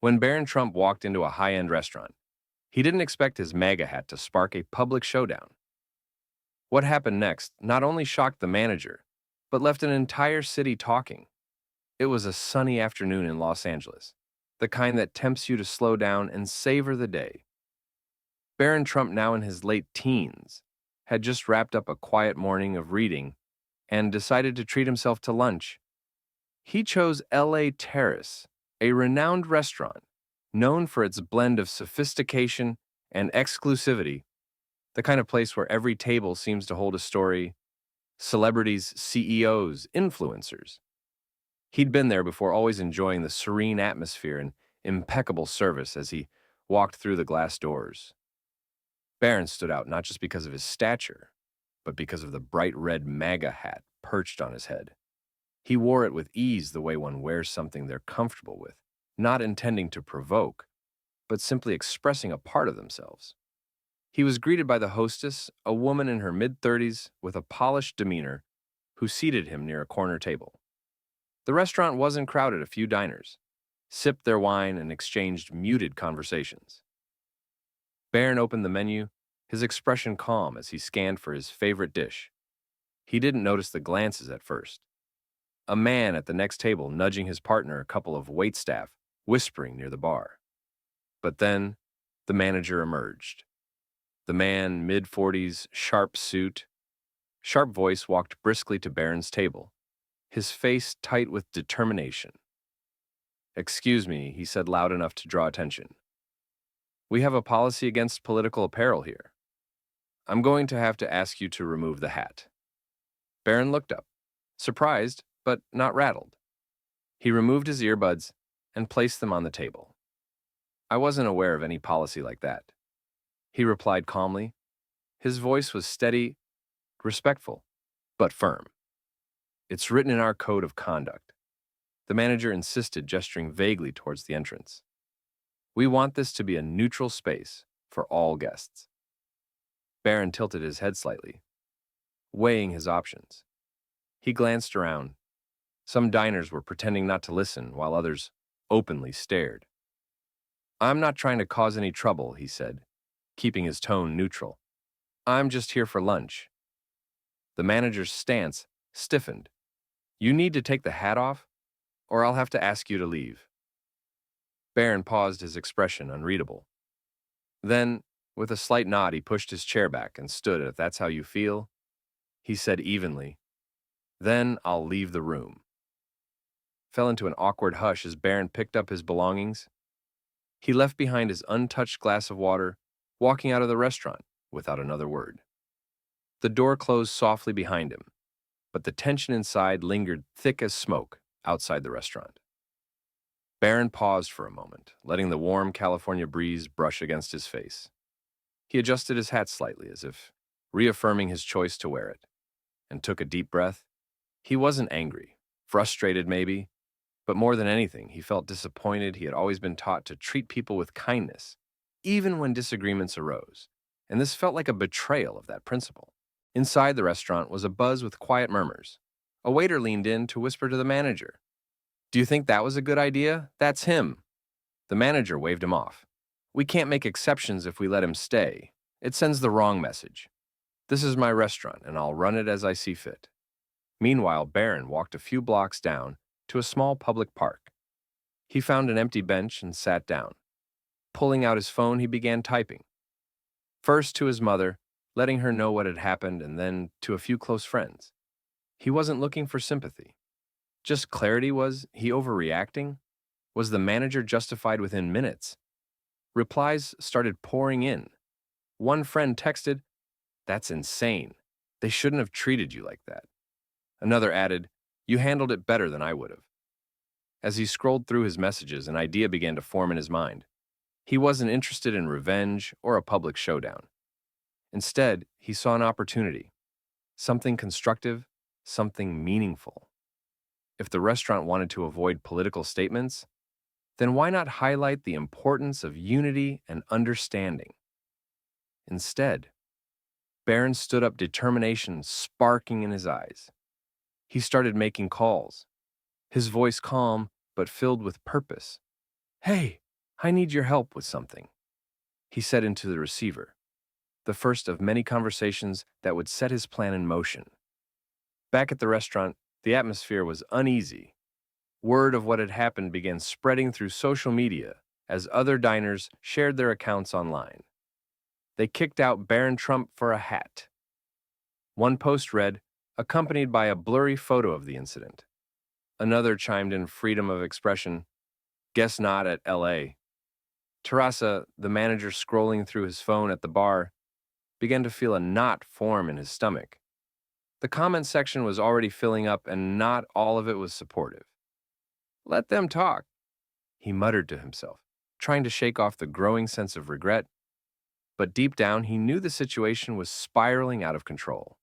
When Barron Trump walked into a high-end restaurant, he didn't expect his MAGA hat to spark a public showdown. What happened next not only shocked the manager, but left an entire city talking. It was a sunny afternoon in Los Angeles, the kind that tempts you to slow down and savor the day. Barron Trump, now in his late teens, had just wrapped up a quiet morning of reading and decided to treat himself to lunch. He chose LA Terrace, a renowned restaurant known for its blend of sophistication and exclusivity, the kind of place where every table seems to hold a story, celebrities, CEOs, influencers. He'd been there before, always enjoying the serene atmosphere and impeccable service as he walked through the glass doors. Barron stood out not just because of his stature, but because of the bright red MAGA hat perched on his head. He wore it with ease, the way one wears something they're comfortable with, not intending to provoke, but simply expressing a part of themselves. He was greeted by the hostess, a woman in her mid-30s with a polished demeanor, who seated him near a corner table. The restaurant wasn't crowded. A few diners sipped their wine and exchanged muted conversations. Barron opened the menu, his expression calm as he scanned for his favorite dish. He didn't notice the glances at first. A man at the next table nudging his partner, a couple of waitstaff whispering near the bar. But then, the manager emerged. The man, mid-40s, sharp suit, sharp voice, walked briskly to Barron's table, his face tight with determination. "Excuse me," he said loud enough to draw attention. "We have a policy against political apparel here. I'm going to have to ask you to remove the hat." Barron looked up, surprised, but not rattled. He removed his earbuds and placed them on the table. "I wasn't aware of any policy like that," he replied calmly. His voice was steady, respectful, but firm. "It's written in our code of conduct," the manager insisted, gesturing vaguely towards the entrance. "We want this to be a neutral space for all guests." Barron tilted his head slightly, weighing his options. He glanced around. Some diners were pretending not to listen, while others openly stared. "I'm not trying to cause any trouble," he said, keeping his tone neutral. "I'm just here for lunch." The manager's stance stiffened. "You need to take the hat off, or I'll have to ask you to leave." Barron paused, his expression unreadable. Then, with a slight nod, he pushed his chair back and stood. "If that's how you feel," he said evenly, "then I'll leave the room." Fell into an awkward hush as Barron picked up his belongings. He left behind his untouched glass of water, walking out of the restaurant without another word. The door closed softly behind him, but the tension inside lingered thick as smoke outside the restaurant. Barron paused for a moment, letting the warm California breeze brush against his face. He adjusted his hat slightly, as if reaffirming his choice to wear it, and took a deep breath. He wasn't angry, frustrated maybe, but more than anything, he felt disappointed. He had always been taught to treat people with kindness, even when disagreements arose, and this felt like a betrayal of that principle. Inside the restaurant was a buzz with quiet murmurs. A waiter leaned in to whisper to the manager, "Do you think that was a good idea? That's him." The manager waved him off. "We can't make exceptions if we let him stay. It sends the wrong message. This is my restaurant, and I'll run it as I see fit." Meanwhile, Barron walked a few blocks down to a small public park. He found an empty bench and sat down. Pulling out his phone, he began typing. First to his mother, letting her know what had happened, and then to a few close friends. He wasn't looking for sympathy, just clarity. Was he overreacting? Was the manager justified? Within minutes, replies started pouring in. One friend texted, "That's insane. They shouldn't have treated you like that." Another added, "You handled it better than I would have." As he scrolled through his messages, an idea began to form in his mind. He wasn't interested in revenge or a public showdown. Instead, he saw an opportunity, something constructive, something meaningful. If the restaurant wanted to avoid political statements, then why not highlight the importance of unity and understanding? Instead, Barron stood up, determination sparking in his eyes. He started making calls, his voice calm but filled with purpose. "Hey, "I need your help with something," he said into the receiver, the first of many conversations that would set his plan in motion. Back at the restaurant, the atmosphere was uneasy. Word of what had happened began spreading through social media as other diners shared their accounts online. They kicked out Barron Trump for a hat. One post read, accompanied by a blurry photo of the incident. Another chimed in freedom of expression, guess not at LA. Teresa, the manager scrolling through his phone at the bar, began to feel a knot form in his stomach. The comment section was already filling up, and not all of it was supportive. Let them talk, he muttered to himself, trying to shake off the growing sense of regret. But deep down, he knew the situation was spiraling out of control.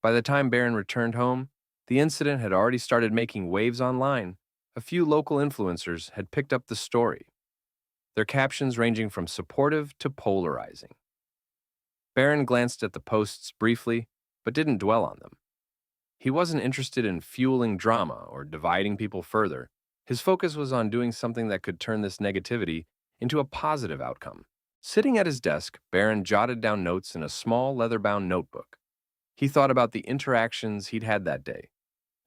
By the time Barron returned home, the incident had already started making waves online. A few local influencers had picked up the story, their captions ranging from supportive to polarizing. Barron glanced at the posts briefly, but didn't dwell on them. He wasn't interested in fueling drama or dividing people further. His focus was on doing something that could turn this negativity into a positive outcome. Sitting at his desk, Barron jotted down notes in a small leather-bound notebook. He thought about the interactions he'd had that day,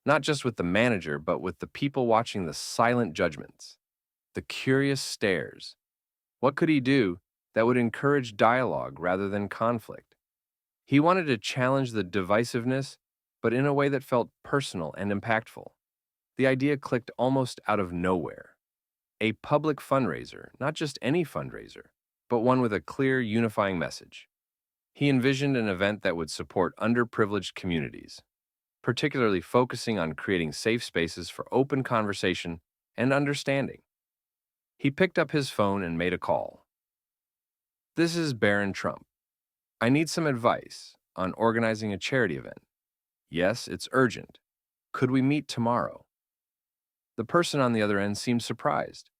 not just with the manager, but with the people watching the silent judgments, the curious stares. What could he do that would encourage dialogue rather than conflict? He wanted to challenge the divisiveness, but in a way that felt personal and impactful. The idea clicked almost out of nowhere. A public fundraiser, not just any fundraiser, but one with a clear, unifying message. He envisioned an event that would support underprivileged communities, particularly focusing on creating safe spaces for open conversation and understanding. He picked up his phone and made a call. This is Barron Trump. I need some advice on organizing a charity event. Yes, it's urgent. Could we meet tomorrow? The person on the other end seemed surprised,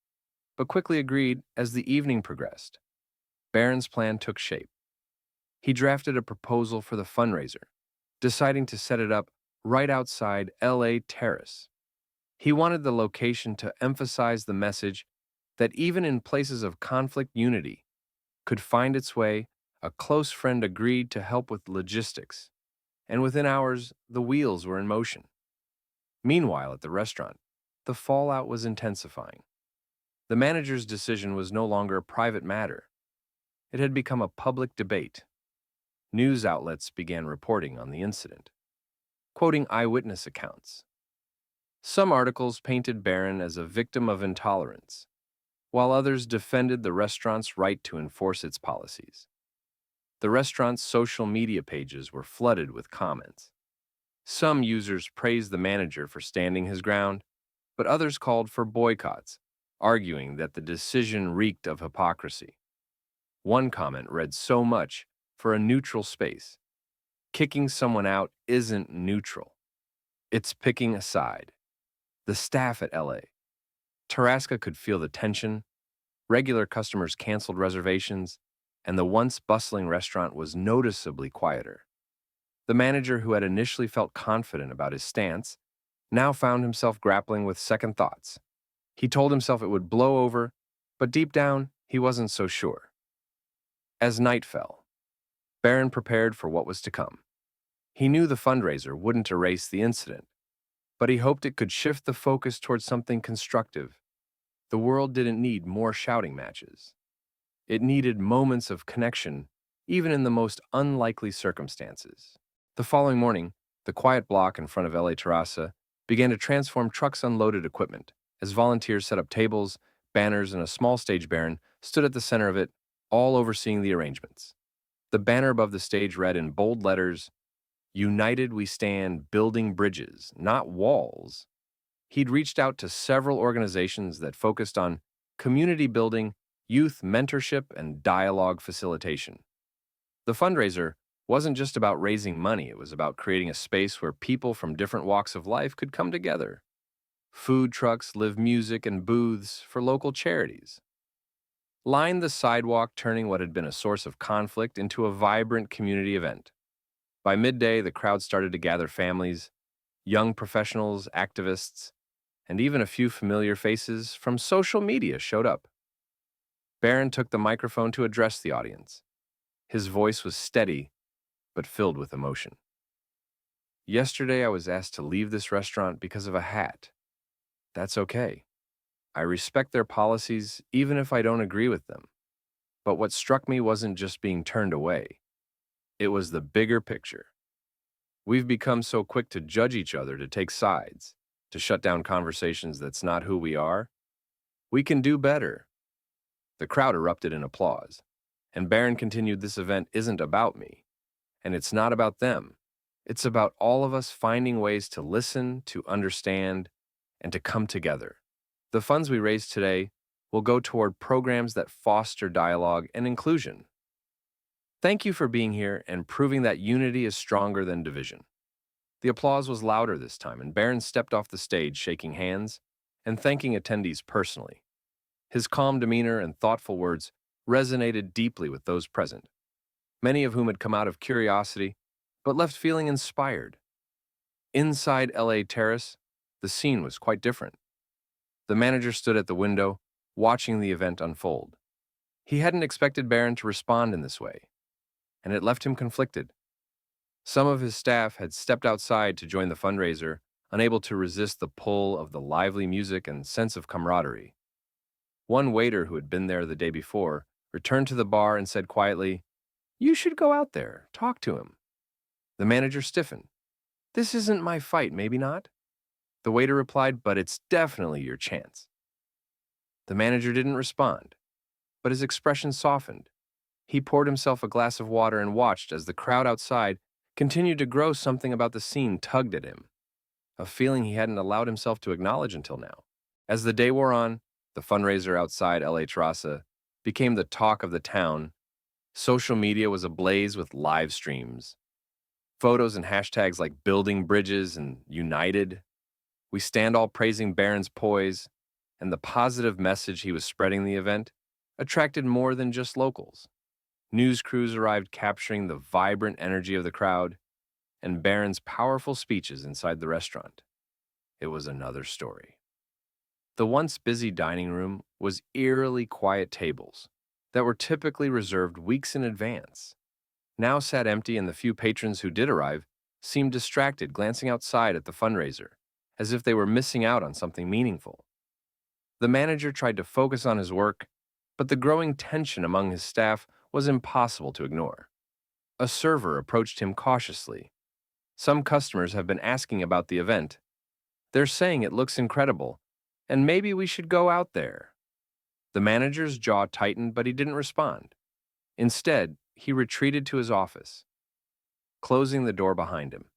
but quickly agreed as the evening progressed. Barron's plan took shape. He drafted a proposal for the fundraiser, deciding to set it up right outside LA Terrace. He wanted the location to emphasize the message that even in places of conflict, unity could find its way. A close friend agreed to help with logistics, and within hours, the wheels were in motion. Meanwhile, at the restaurant, the fallout was intensifying. The manager's decision was no longer a private matter. It had become a public debate. News outlets began reporting on the incident, quoting eyewitness accounts. Some articles painted Barron as a victim of intolerance, while others defended the restaurant's right to enforce its policies. The restaurant's social media pages were flooded with comments. Some users praised the manager for standing his ground, but others called for boycotts, arguing that the decision reeked of hypocrisy. One comment read so much for a neutral space. Kicking someone out isn't neutral. It's picking a side. The staff at LA. Tarasca could feel the tension. Regular customers canceled reservations, and the once bustling restaurant was noticeably quieter. The manager, who had initially felt confident about his stance, now found himself grappling with second thoughts. He told himself it would blow over, but deep down, he wasn't so sure. As night fell, Barron prepared for what was to come. He knew the fundraiser wouldn't erase the incident, but he hoped it could shift the focus towards something constructive. The world didn't need more shouting matches. It needed moments of connection, even in the most unlikely circumstances. The following morning, the quiet block in front of LA Terraza began to transform trucks unloaded equipment. As volunteers set up tables, banners, and a small stage, Barron stood at the center of it, all overseeing the arrangements. The banner above the stage read in bold letters, "United we stand, building bridges, not walls." He'd reached out to several organizations that focused on community building, youth mentorship, and dialogue facilitation. The fundraiser wasn't just about raising money, it was about creating a space where people from different walks of life could come together. Food trucks, live music, and booths for local charities lined the sidewalk, turning what had been a source of conflict into a vibrant community event. By midday, the crowd started to gather. Families, young professionals, activists, and even a few familiar faces from social media showed up. Barron took the microphone to address the audience. His voice was steady, but filled with emotion. Yesterday, I was asked to leave this restaurant because of a hat. That's okay. I respect their policies, even if I don't agree with them. But what struck me wasn't just being turned away. It was the bigger picture. We've become so quick to judge each other, to take sides, to shut down conversations that's not who we are. We can do better. The crowd erupted in applause, and Barron continued, "This event isn't about me, and it's not about them. It's about all of us finding ways to listen, to understand, and to come together." The funds we raise today will go toward programs that foster dialogue and inclusion. Thank you for being here and proving that unity is stronger than division. The applause was louder this time, and Barron stepped off the stage, shaking hands and thanking attendees personally. His calm demeanor and thoughtful words resonated deeply with those present, many of whom had come out of curiosity but left feeling inspired. Inside LA Terrace, the scene was quite different. The manager stood at the window, watching the event unfold. He hadn't expected Barron to respond in this way, and it left him conflicted. Some of his staff had stepped outside to join the fundraiser, unable to resist the pull of the lively music and sense of camaraderie. One waiter who had been there the day before returned to the bar and said quietly, "You should go out there, talk to him." The manager stiffened. "This isn't my fight, maybe not?" The waiter replied, "But it's definitely your chance." The manager didn't respond, but his expression softened. He poured himself a glass of water and watched as the crowd outside continued to grow. Something about the scene tugged at him, a feeling he hadn't allowed himself to acknowledge until now. As the day wore on, the fundraiser outside LA Terrace became the talk of the town. Social media was ablaze with live streams, photos and hashtags like "building bridges" and "united." We stand all praising Barron's poise, and the positive message he was spreading. The event attracted more than just locals. News crews arrived, capturing the vibrant energy of the crowd and Barron's powerful speeches inside the restaurant. It was another story. The once busy dining room was eerily quiet. Tables that were typically reserved weeks in advance now sat empty, and the few patrons who did arrive seemed distracted, glancing outside at the fundraiser, as if they were missing out on something meaningful. The manager tried to focus on his work, but the growing tension among his staff was impossible to ignore. A server approached him cautiously. "Some customers have been asking about the event. They're saying it looks incredible, and maybe we should go out there." The manager's jaw tightened, but he didn't respond. Instead, he retreated to his office, closing the door behind him.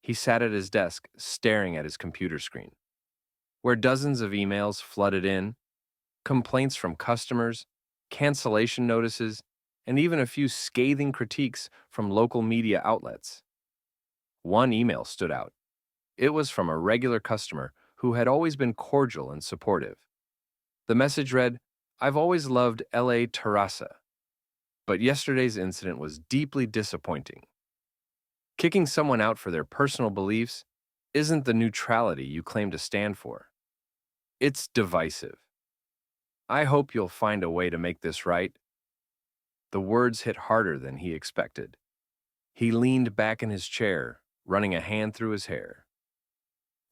He sat at his desk, staring at his computer screen, where dozens of emails flooded in, complaints from customers, cancellation notices, and even a few scathing critiques from local media outlets. One email stood out. It was from a regular customer who had always been cordial and supportive. The message read, "I've always loved LA Terrace, but yesterday's incident was deeply disappointing. Kicking someone out for their personal beliefs isn't the neutrality you claim to stand for. It's divisive. I hope you'll find a way to make this right." The words hit harder than he expected. He leaned back in his chair, running a hand through his hair.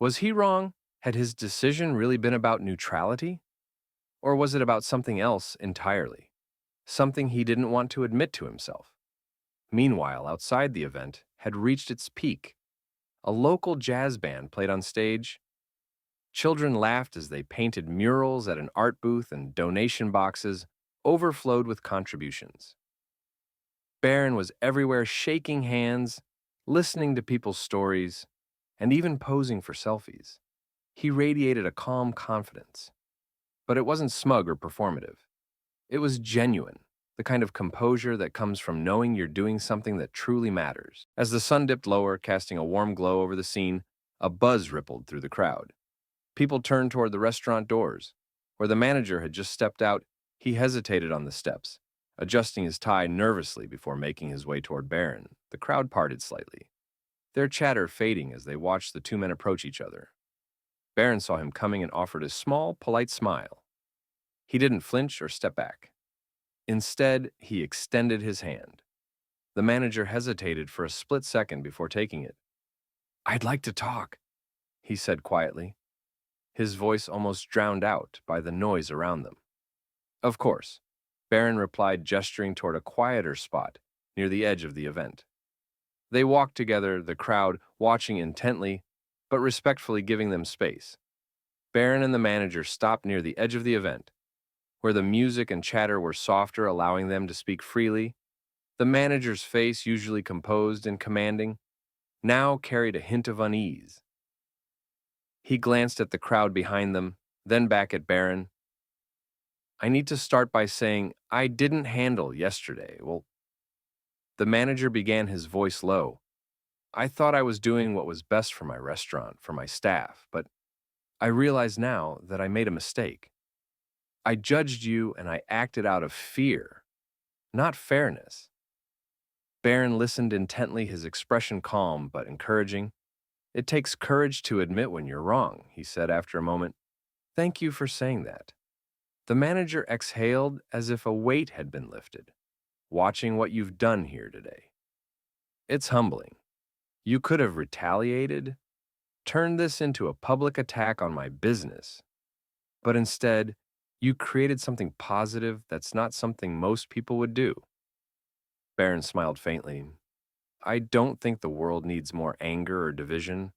Was he wrong? Had his decision really been about neutrality? Or was it about something else entirely? Something he didn't want to admit to himself. Meanwhile, outside, the event had reached its peak. A local jazz band played on stage. Children laughed as they painted murals at an art booth, and donation boxes overflowed with contributions. Barron was everywhere, shaking hands, listening to people's stories, and even posing for selfies. He radiated a calm confidence. But it wasn't smug or performative. It was genuine, the kind of composure that comes from knowing you're doing something that truly matters. As the sun dipped lower, casting a warm glow over the scene, a buzz rippled through the crowd. People turned toward the restaurant doors. Where the manager had just stepped out, he hesitated on the steps, adjusting his tie nervously before making his way toward Barron. The crowd parted slightly, their chatter fading as they watched the two men approach each other. Barron saw him coming and offered a small, polite smile. He didn't flinch or step back. Instead, he extended his hand. The manager hesitated for a split second before taking it. "I'd like to talk," he said quietly, his voice almost drowned out by the noise around them. "Of course," Barron replied, gesturing toward a quieter spot near the edge of the event. They walked together, the crowd watching intently, but respectfully giving them space. Barron and the manager stopped near the edge of the event, where the music and chatter were softer, allowing them to speak freely. The manager's face, usually composed and commanding, now carried a hint of unease. He glanced at the crowd behind them, then back at Barron. "I need to start by saying I didn't handle yesterday. Well, the manager began, his voice low. I thought I was doing what was best for my restaurant, for my staff, but I realize now that I made a mistake. I judged you and I acted out of fear, not fairness." Barron listened intently, his expression calm but encouraging. "It takes courage to admit when you're wrong," he said after a moment. "Thank you for saying that." The manager exhaled as if a weight had been lifted, watching what you've done here today. It's humbling. You could have retaliated, turned this into a public attack on my business, but instead, you created something positive that's not something most people would do. Barron smiled faintly. "I don't think the world needs more anger or division.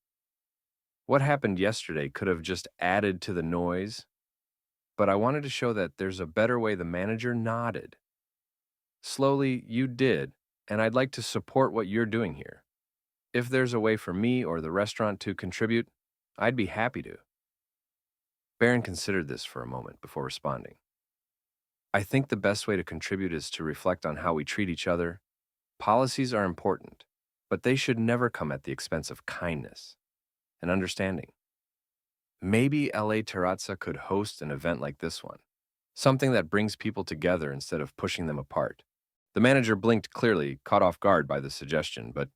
What happened yesterday could have just added to the noise, but I wanted to show that there's a better way." The manager nodded. "Slowly, you did, and I'd like to support what you're doing here. If there's a way for me or the restaurant to contribute, I'd be happy to." Barron considered this for a moment before responding. "I think the best way to contribute is to reflect on how we treat each other. Policies are important, but they should never come at the expense of kindness and understanding. Maybe LA Terrazza could host an event like this one, something that brings people together instead of pushing them apart." The manager blinked clearly, caught off guard by the suggestion, but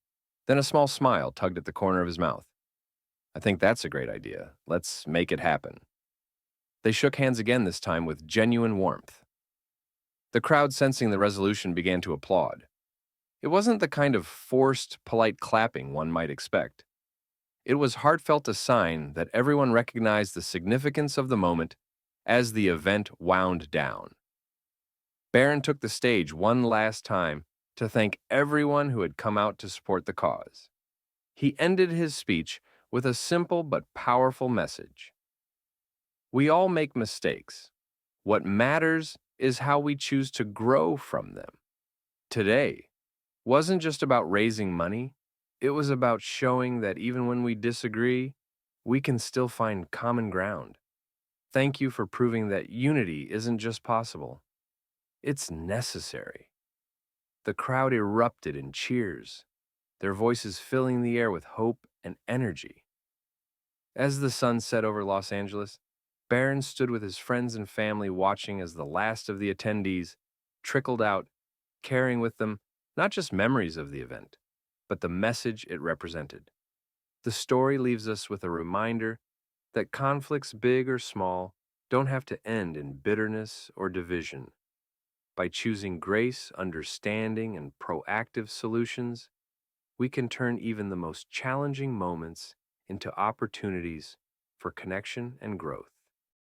then a small smile tugged at the corner of his mouth. "I think that's a great idea. Let's make it happen." They shook hands again, this time with genuine warmth. The crowd, sensing the resolution, began to applaud. It wasn't the kind of forced, polite clapping one might expect. It was heartfelt, a sign that everyone recognized the significance of the moment as the event wound down. Barron took the stage one last time to thank everyone who had come out to support the cause. He ended his speech with a simple but powerful message. We all make mistakes. What matters is how we choose to grow from them. Today wasn't just about raising money, it was about showing that even when we disagree, we can still find common ground. Thank you for proving that unity isn't just possible, it's necessary. The crowd erupted in cheers, their voices filling the air with hope and energy. As the sun set over Los Angeles, Barron stood with his friends and family, watching as the last of the attendees trickled out, carrying with them not just memories of the event, but the message it represented. The story leaves us with a reminder that conflicts, big or small, don't have to end in bitterness or division. By choosing grace, understanding, and proactive solutions, we can turn even the most challenging moments into opportunities for connection and growth.